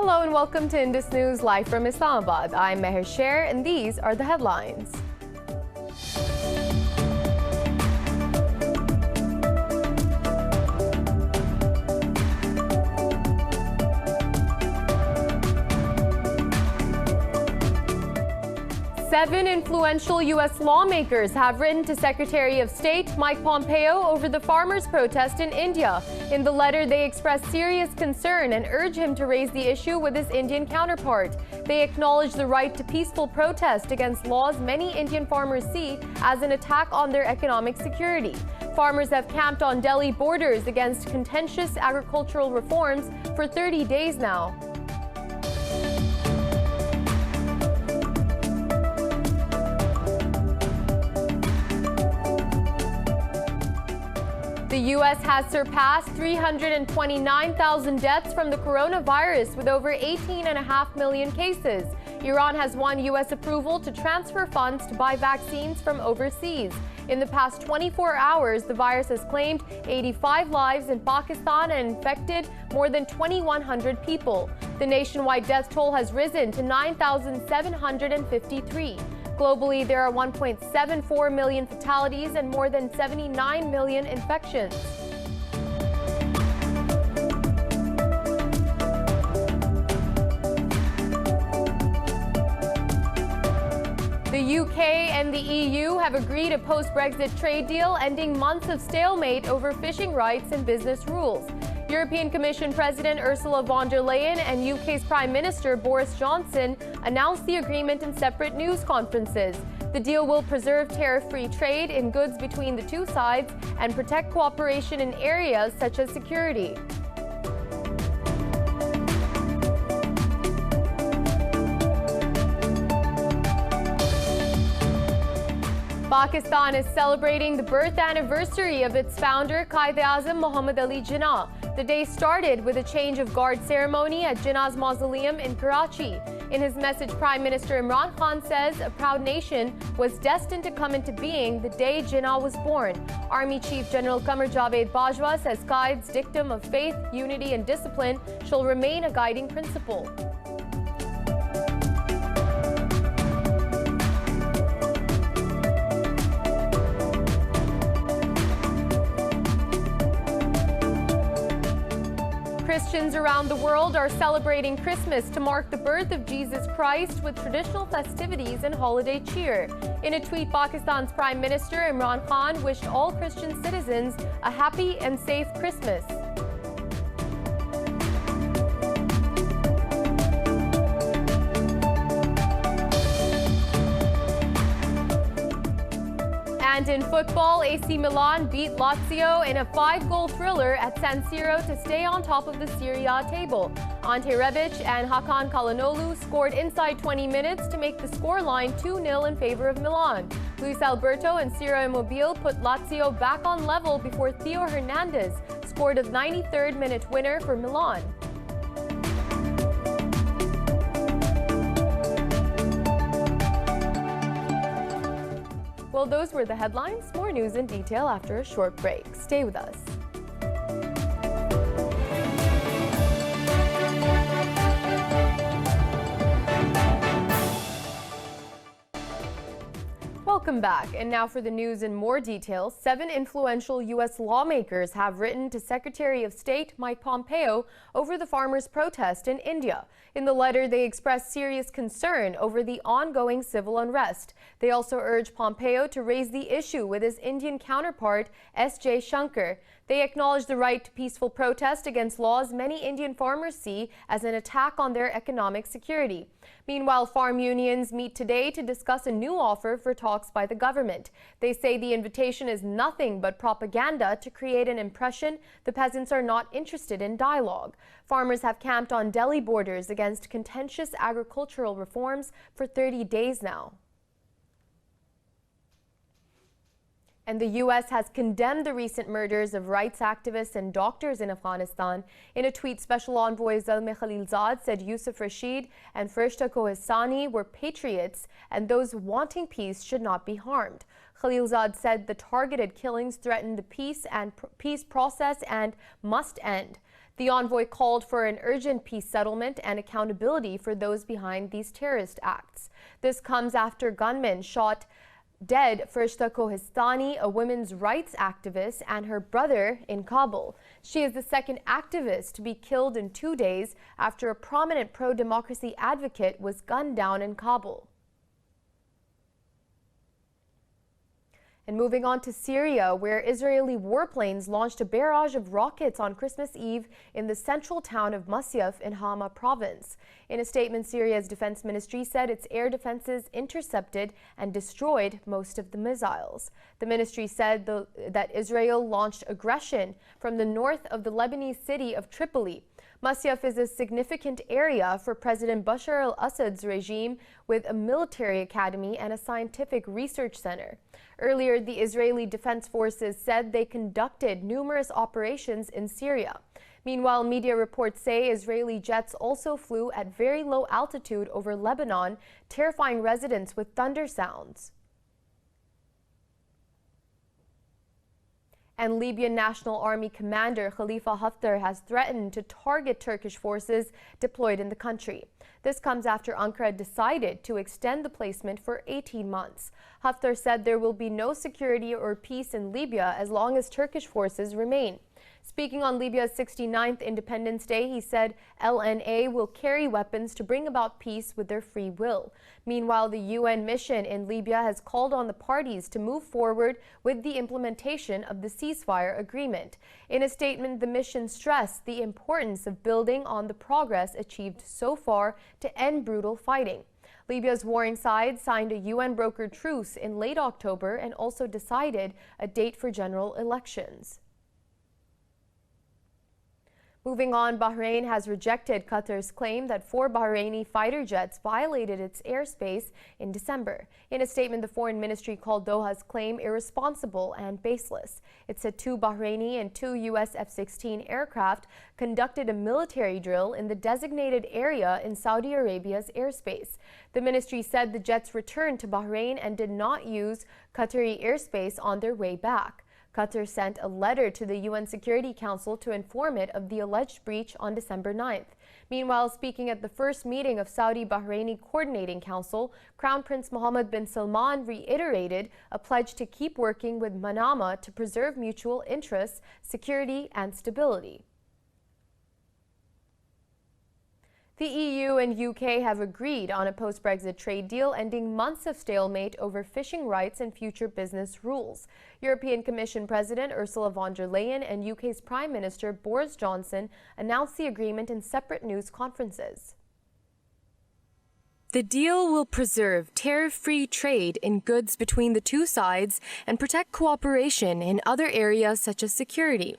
Hello and welcome to Indus News live from Islamabad. I'm Meher Sher and these are the headlines. Seven influential U.S. lawmakers have written to Secretary of State Mike Pompeo over the farmers' protest in India. In the letter, they express serious concern and urge him to raise the issue with his Indian counterpart. They acknowledge the right to peaceful protest against laws many Indian farmers see as an attack on their economic security. Farmers have camped on Delhi borders against contentious agricultural reforms for 30 days now. The U.S. has surpassed 329,000 deaths from the coronavirus with over 18.5 million cases. Iran has won U.S. approval to transfer funds to buy vaccines from overseas. In the past 24 hours, the virus has claimed 85 lives in Pakistan and infected more than 2,100 people. The nationwide death toll has risen to 9,753. Globally, there are 1.74 million fatalities and more than 79 million infections. The UK and the EU have agreed a post-Brexit trade deal ending months of stalemate over fishing rights and business rules. European Commission President Ursula von der Leyen and UK's Prime Minister Boris Johnson announced the agreement in separate news conferences. The deal will preserve tariff-free trade in goods between the two sides and protect cooperation in areas such as security. Pakistan is celebrating the birth anniversary of its founder, Kaidyazha Muhammad Ali Jinnah. The day started with a change of guard ceremony at Jinnah's mausoleum in Karachi. In his message, Prime Minister Imran Khan says a proud nation was destined to come into being the day Jinnah was born. Army Chief General Qamar Javed Bajwa says Qaid's dictum of faith, unity and discipline shall remain a guiding principle. Christians around the world are celebrating Christmas to mark the birth of Jesus Christ with traditional festivities and holiday cheer. In a tweet, Pakistan's Prime Minister Imran Khan wished all Christian citizens a happy and safe Christmas. And in football, AC Milan beat Lazio in a 5-goal thriller at San Siro to stay on top of the Serie A table. Ante Rebic and Hakan Calhanoglu scored inside 20 minutes to make the scoreline 2-0 in favor of Milan. Luis Alberto and Ciro Immobile put Lazio back on level before Theo Hernandez scored a 93rd minute winner for Milan. Well, those were the headlines. More news in detail after a short break. Stay with us. Welcome back. And now for the news in more detail. 7 influential U.S. lawmakers have written to Secretary of State Mike Pompeo over the farmers' protest in India. In the letter, they expressed serious concern over the ongoing civil unrest. They also urged Pompeo to raise the issue with his Indian counterpart, S.J. Shankar. They acknowledge the right to peaceful protest against laws many Indian farmers see as an attack on their economic security. Meanwhile, farm unions meet today to discuss a new offer for talks by the government. They say the invitation is nothing but propaganda to create an impression the peasants are not interested in dialogue. Farmers have camped on Delhi borders against contentious agricultural reforms for 30 days now. And the U.S. has condemned the recent murders of rights activists and doctors in Afghanistan. In a tweet, Special Envoy Zalmay Khalilzad said Yusuf Rashid and Farishta Kohesani were patriots and those wanting peace should not be harmed. Khalilzad said the targeted killings threaten the peace process and must end. The envoy called for an urgent peace settlement and accountability for those behind these terrorist acts. This comes after gunmen shot dead Farishta Kohistani, a women's rights activist, and her brother in Kabul. She is the second activist to be killed in 2 days after a prominent pro-democracy advocate was gunned down in Kabul. And moving on to Syria, where Israeli warplanes launched a barrage of rockets on Christmas Eve in the central town of Masyaf in Hama province. In a statement, Syria's defense ministry said its air defenses intercepted and destroyed most of the missiles. The ministry said that Israel launched aggression from the north of the Lebanese city of Tripoli. Masyaf is a significant area for President Bashar al-Assad's regime, with a military academy and a scientific research center. Earlier, the Israeli Defense Forces said they conducted numerous operations in Syria. Meanwhile, media reports say Israeli jets also flew at very low altitude over Lebanon, terrifying residents with thunder sounds. And Libyan National Army commander Khalifa Haftar has threatened to target Turkish forces deployed in the country. This comes after Ankara decided to extend the placement for 18 months. Haftar said there will be no security or peace in Libya as long as Turkish forces remain. Speaking on Libya's 69th Independence Day, he said LNA will carry weapons to bring about peace with their free will. Meanwhile, the UN mission in Libya has called on the parties to move forward with the implementation of the ceasefire agreement. In a statement, the mission stressed the importance of building on the progress achieved so far to end brutal fighting. Libya's warring side signed a UN-brokered truce in late October and also decided a date for general elections. Moving on, Bahrain has rejected Qatar's claim that 4 Bahraini fighter jets violated its airspace in December. In a statement, the foreign ministry called Doha's claim irresponsible and baseless. It said 2 Bahraini and 2 U.S. F-16 aircraft conducted a military drill in the designated area in Saudi Arabia's airspace. The ministry said the jets returned to Bahrain and did not use Qatari airspace on their way back. Qatar sent a letter to the UN Security Council to inform it of the alleged breach on December 9th. Meanwhile, speaking at the first meeting of Saudi-Bahraini Coordinating Council, Crown Prince Mohammed bin Salman reiterated a pledge to keep working with Manama to preserve mutual interests, security, and stability. The EU and UK have agreed on a post-Brexit trade deal ending months of stalemate over fishing rights and future business rules. European Commission President Ursula von der Leyen and UK's Prime Minister Boris Johnson announced the agreement in separate news conferences. The deal will preserve tariff-free trade in goods between the two sides and protect cooperation in other areas such as security.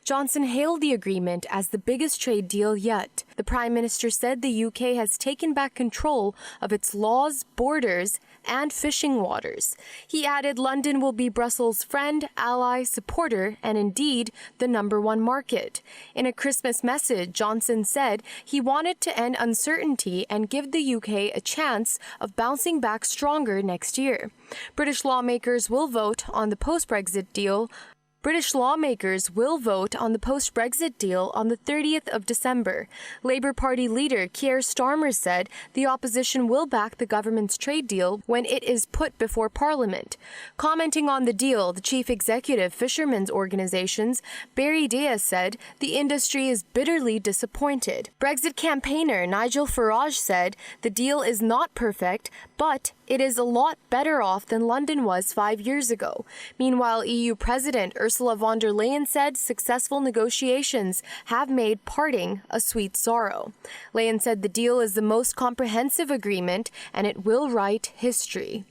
Johnson hailed the agreement as the biggest trade deal yet. The Prime Minister said the UK has taken back control of its laws, borders, and fishing waters. He added London will be Brussels' friend, ally, supporter, and indeed the #1 market. In a Christmas message, Johnson said he wanted to end uncertainty and give the UK a chance of bouncing back stronger next year. British lawmakers will vote on the post-Brexit deal on the 30th of December. Labour Party leader Keir Starmer said the opposition will back the government's trade deal when it is put before Parliament. Commenting on the deal, the chief executive fishermen's organisations, Barry Diaz, said the industry is bitterly disappointed. Brexit campaigner Nigel Farage said the deal is not perfect, but it is a lot better off than London was 5 years ago. Meanwhile, EU President Ursula von der Leyen said successful negotiations have made parting a sweet sorrow. Leyen said the deal is the most comprehensive agreement and it will write history.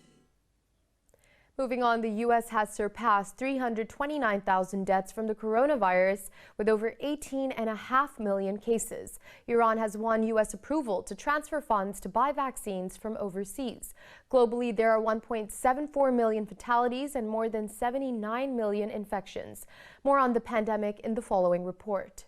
Moving on, the U.S. has surpassed 329,000 deaths from the coronavirus with over 18.5 million cases. Iran has won U.S. approval to transfer funds to buy vaccines from overseas. Globally, there are 1.74 million fatalities and more than 79 million infections. More on the pandemic in the following report.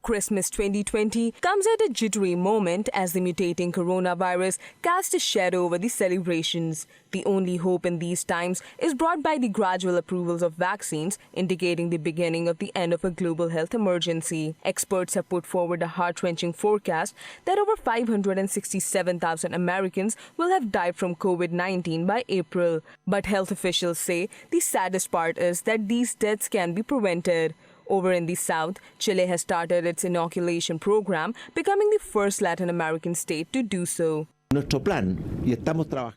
Christmas 2020 comes at a jittery moment as the mutating coronavirus casts a shadow over the celebrations. The only hope in these times is brought by the gradual approvals of vaccines, indicating the beginning of the end of a global health emergency. Experts have put forward a heart-wrenching forecast that over 567,000 Americans will have died from COVID-19 by April. But health officials say the saddest part is that these deaths can be prevented. Over in the south, Chile has started its inoculation program, becoming the first Latin American state to do so.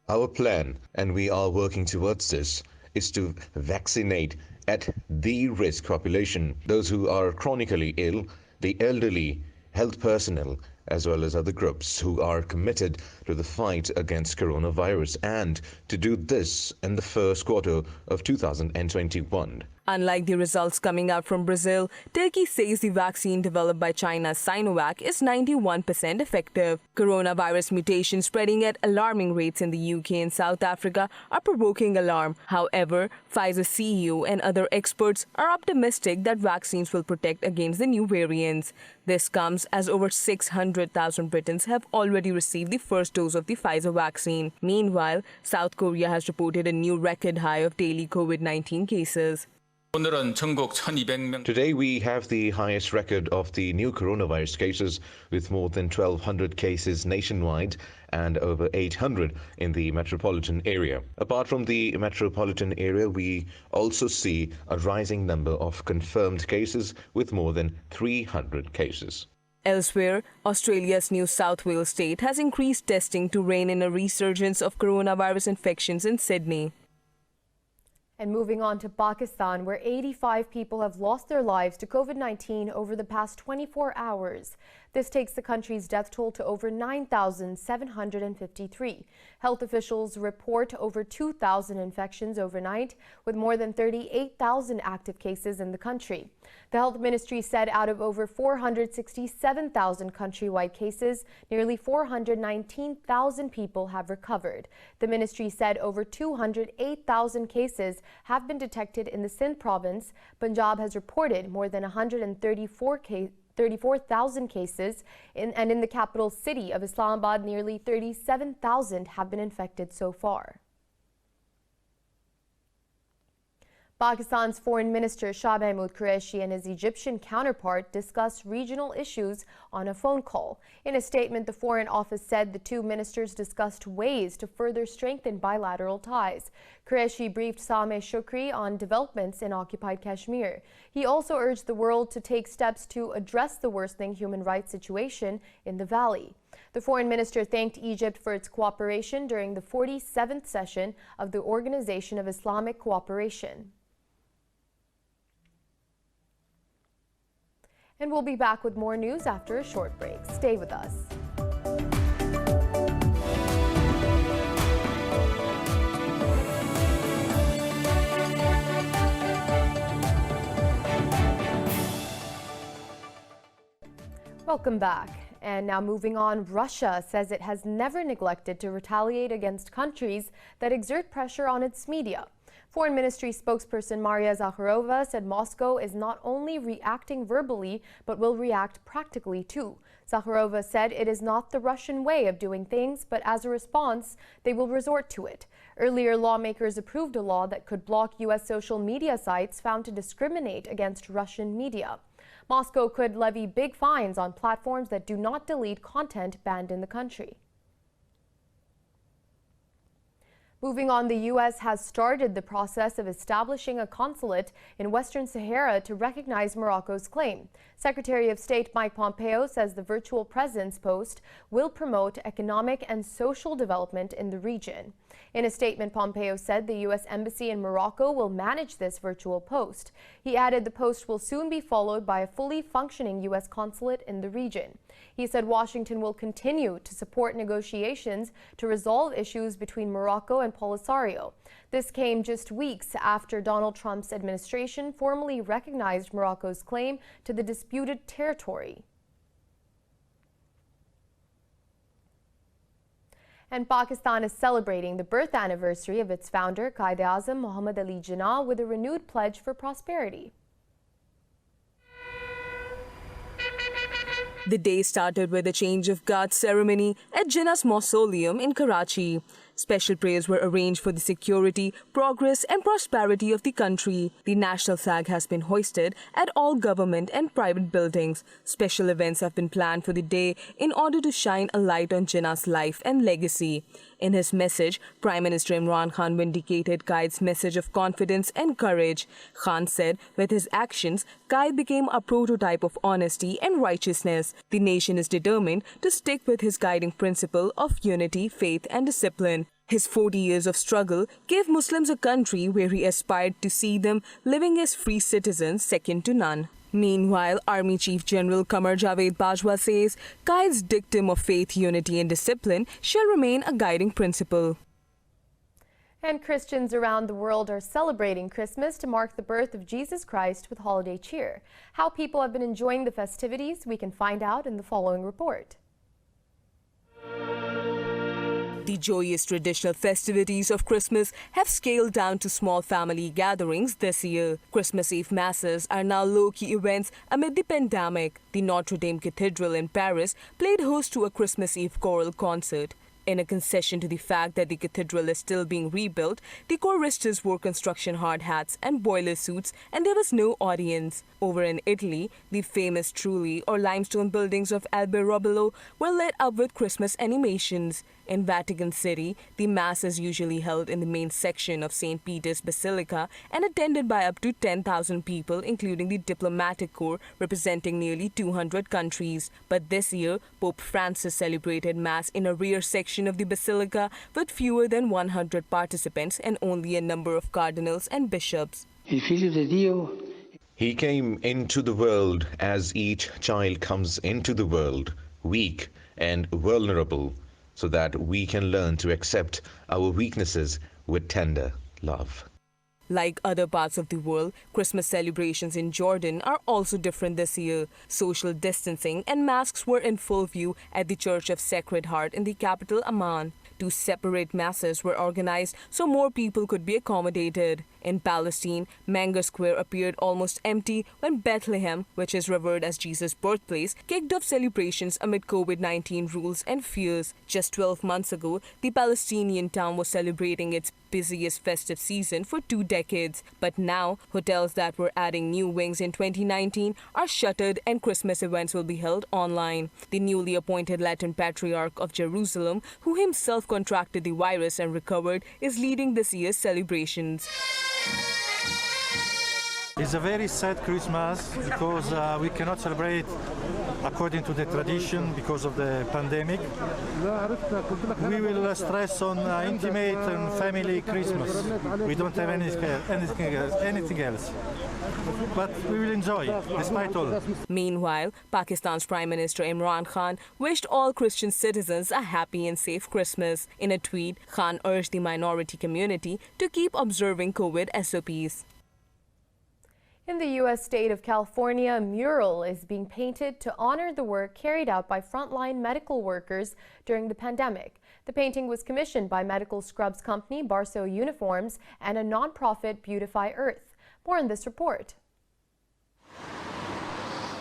Our plan, and we are working towards this, is to vaccinate at the risk population, those who are chronically ill, the elderly, health personnel, as well as other groups who are committed to the fight against coronavirus, and to do this in the first quarter of 2021. Unlike the results coming out from Brazil, Turkey says the vaccine developed by China's Sinovac is 91% effective. Coronavirus mutations spreading at alarming rates in the UK and South Africa are provoking alarm. However, Pfizer CEO and other experts are optimistic that vaccines will protect against the new variants. This comes as over 600,000 Britons have already received the first dose of the Pfizer vaccine. Meanwhile, South Korea has reported a new record high of daily COVID-19 cases. Today we have the highest record of the new coronavirus cases, with more than 1,200 cases nationwide and over 800 in the metropolitan area. Apart from the metropolitan area, we also see a rising number of confirmed cases, with more than 300 cases. Elsewhere, Australia's New South Wales state has increased testing to rein in a resurgence of coronavirus infections in Sydney. And moving on to Pakistan, where 85 people have lost their lives to COVID-19 over the past 24 hours. This takes the country's death toll to over 9,753. Health officials report over 2,000 infections overnight, with more than 38,000 active cases in the country. The health ministry said out of over 467,000 countrywide cases, nearly 419,000 people have recovered. The ministry said over 208,000 cases have been detected in the Sindh province. Punjab has reported more than 34,000 cases, and in the capital city of Islamabad, nearly 37,000 have been infected so far. Pakistan's Foreign Minister Shah Mahmood Qureshi and his Egyptian counterpart discussed regional issues on a phone call. In a statement, the Foreign Office said the two ministers discussed ways to further strengthen bilateral ties. Qureshi briefed Sameh Shukri on developments in occupied Kashmir. He also urged the world to take steps to address the worsening human rights situation in the valley. The foreign minister thanked Egypt for its cooperation during the 47th session of the Organization of Islamic Cooperation. And we'll be back with more news after a short break. Stay with us. Welcome back. And now moving on, Russia says it has never neglected to retaliate against countries that exert pressure on its media. Foreign Ministry spokesperson Maria Zakharova said Moscow is not only reacting verbally, but will react practically too. Zakharova said it is not the Russian way of doing things, but as a response, they will resort to it. Earlier, lawmakers approved a law that could block U.S. social media sites found to discriminate against Russian media. Moscow could levy big fines on platforms that do not delete content banned in the country. Moving on, the U.S. has started the process of establishing a consulate in Western Sahara to recognize Morocco's claim. Secretary of State Mike Pompeo says the virtual presence post will promote economic and social development in the region. In a statement, Pompeo said the U.S. Embassy in Morocco will manage this virtual post. He added the post will soon be followed by a fully functioning U.S. consulate in the region. He said Washington will continue to support negotiations to resolve issues between Morocco and Polisario. This came just weeks after Donald Trump's administration formally recognized Morocco's claim to the disputed territory. And Pakistan is celebrating the birth anniversary of its founder, Kaidyazha Muhammad Ali Jinnah, with a renewed pledge for prosperity. The day started with a change of guard ceremony at Jinnah's mausoleum in Karachi. Special prayers were arranged for the security, progress and prosperity of the country. The national flag has been hoisted at all government and private buildings. Special events have been planned for the day in order to shine a light on Jinnah's life and legacy. In his message, Prime Minister Imran Khan vindicated Qaid's message of confidence and courage. Khan said with his actions, Qaid became a prototype of honesty and righteousness. The nation is determined to stick with his guiding principle of unity, faith and discipline. His 40 years of struggle gave Muslims a country where he aspired to see them living as free citizens second to none. Meanwhile, Army Chief General Qamar Javed Bajwa says Qaid's dictum of faith, unity and discipline shall remain a guiding principle. And Christians around the world are celebrating Christmas to mark the birth of Jesus Christ with holiday cheer. How people have been enjoying the festivities, we can find out in the following report. The joyous traditional festivities of Christmas have scaled down to small family gatherings this year. Christmas Eve masses are now low-key events amid the pandemic. The Notre Dame Cathedral in Paris played host to a Christmas Eve choral concert. In a concession to the fact that the cathedral is still being rebuilt, the choristers wore construction hard hats and boiler suits, and there was no audience. Over in Italy, the famous Trulli or limestone buildings of Alberobello were lit up with Christmas animations. In Vatican City, the Mass is usually held in the main section of St. Peter's Basilica and attended by up to 10,000 people, including the diplomatic corps representing nearly 200 countries. But this year, Pope Francis celebrated Mass in a rear section of the Basilica with fewer than 100 participants and only a number of cardinals and bishops. He came into the world as each child comes into the world, weak and vulnerable, so that we can learn to accept our weaknesses with tender love. Like other parts of the world, Christmas celebrations in Jordan are also different this year. Social distancing and masks were in full view at the Church of Sacred Heart in the capital Amman. 2 separate masses were organized so more people could be accommodated. In Palestine, Menger Square appeared almost empty when Bethlehem, which is revered as Jesus' birthplace, kicked off celebrations amid COVID-19 rules and fears. Just 12 months ago, the Palestinian town was celebrating its busiest festive season for 2 decades. But now, hotels that were adding new wings in 2019 are shuttered and Christmas events will be held online. The newly appointed Latin Patriarch of Jerusalem, who himself contracted the virus and recovered, is leading this year's celebrations. It's a very sad Christmas because we cannot celebrate according to the tradition because of the pandemic. We will stress on intimate and family Christmas. We don't have anything else. But we will enjoy, despite all. Meanwhile, Pakistan's Prime Minister Imran Khan wished all Christian citizens a happy and safe Christmas. In a tweet, Khan urged the minority community to keep observing COVID SOPs. In the U.S. state of California, a mural is being painted to honor the work carried out by frontline medical workers during the pandemic. The painting was commissioned by medical scrubs company Barso Uniforms and a nonprofit Beautify Earth. More in this report.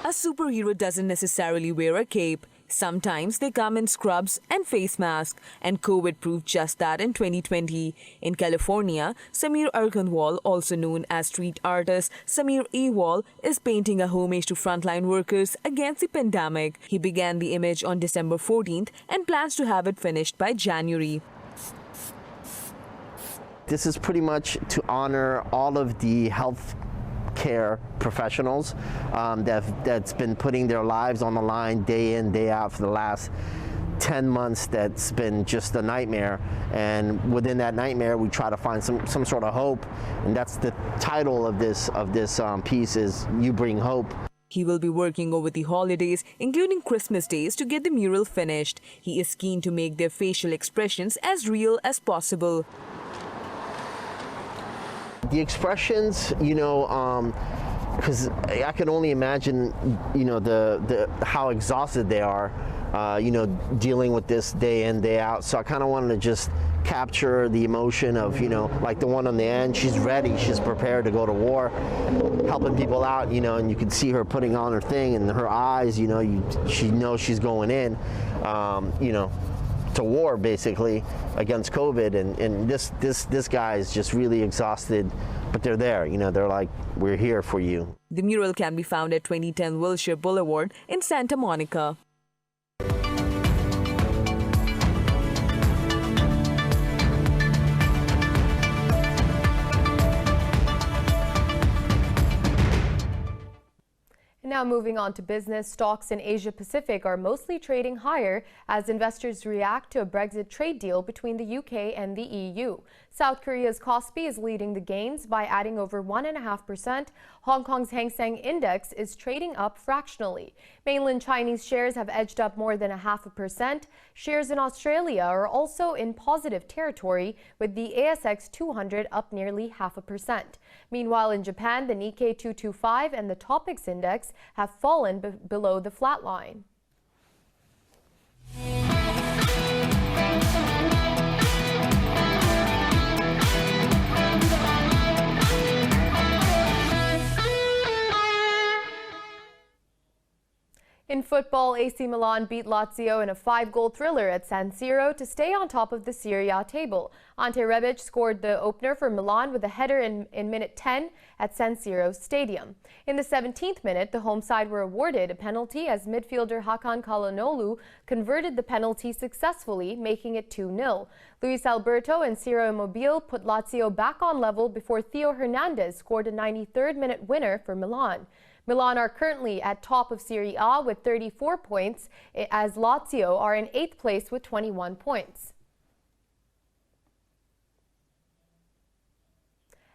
A superhero doesn't necessarily wear a cape. Sometimes they come in scrubs and face masks, and COVID proved just that in 2020. In California, Samir Arkanwal, also known as street artist Samir Ewal, is painting a homage to frontline workers against the pandemic. He began the image on December 14th and plans to have it finished by January. This is pretty much to honor all of the health care professionals that's been putting their lives on the line day in, day out for the last 10 months. That's been just a nightmare, and within that nightmare we try to find some sort of hope, and that's the title of this piece is You Bring Hope. He will be working over the holidays, including Christmas days, to get the mural finished. He is keen to make their facial expressions as real as possible. The expressions, because I can only imagine, the how exhausted they are, dealing with this day in, day out. So I kind of wanted to just capture the emotion of, like the one on the end. She's ready, she's prepared to go to war, helping people out, and you can see her putting on her thing and her eyes, she knows she's going in, to war basically against COVID, and this guy is just really exhausted, but they're there, they're like, we're here for you. The mural can be found at 2010 Wilshire Boulevard in Santa Monica. Now moving on to business, stocks in Asia Pacific are mostly trading higher as investors react to a Brexit trade deal between the UK and the EU. South Korea's Kospi is leading the gains by adding over 1.5%. Hong Kong's Hang Seng Index is trading up fractionally. Mainland Chinese shares have edged up more than 0.5%. Shares in Australia are also in positive territory, with the ASX 200 up nearly 0.5%. Meanwhile, in Japan, the Nikkei 225 and the Topix Index have fallen below the flat line. In football, AC Milan beat Lazio in a 5-goal thriller at San Siro to stay on top of the Serie A table. Ante Rebic scored the opener for Milan with a header in minute 10 at San Siro Stadium. In the 17th minute, the home side were awarded a penalty as midfielder Hakan Calhanoglu converted the penalty successfully, making it 2-0. Luis Alberto and Ciro Immobile put Lazio back on level before Theo Hernandez scored a 93rd minute winner for Milan. Milan are currently at top of Serie A with 34 points, as Lazio are in 8th place with 21 points.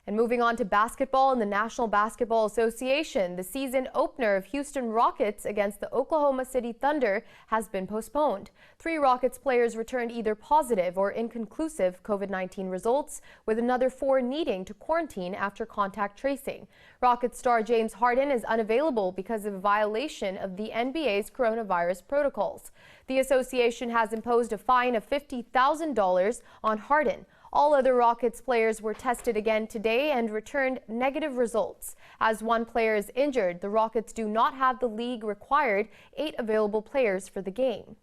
And moving on to basketball, in the National Basketball Association, the season opener of Houston Rockets against the Oklahoma City Thunder has been postponed. 3 Rockets players returned either positive or inconclusive COVID-19 results, with another 4 needing to quarantine after contact tracing. Rockets star James Harden is unavailable because of a violation of the NBA's coronavirus protocols. The association has imposed a fine of $50,000 on Harden. All other Rockets players were tested again today and returned negative results. As one player is injured, the Rockets do not have the league required 8 available players for the game.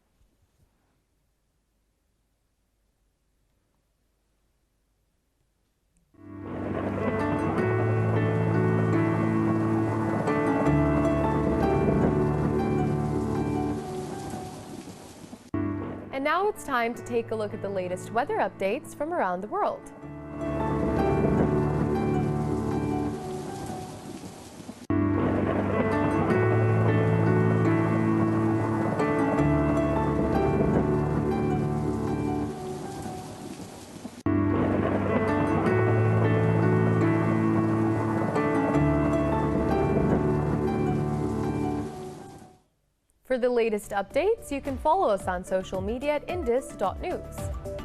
And now it's time to take a look at the latest weather updates from around the world. For the latest updates, you can follow us on social media at indus.news.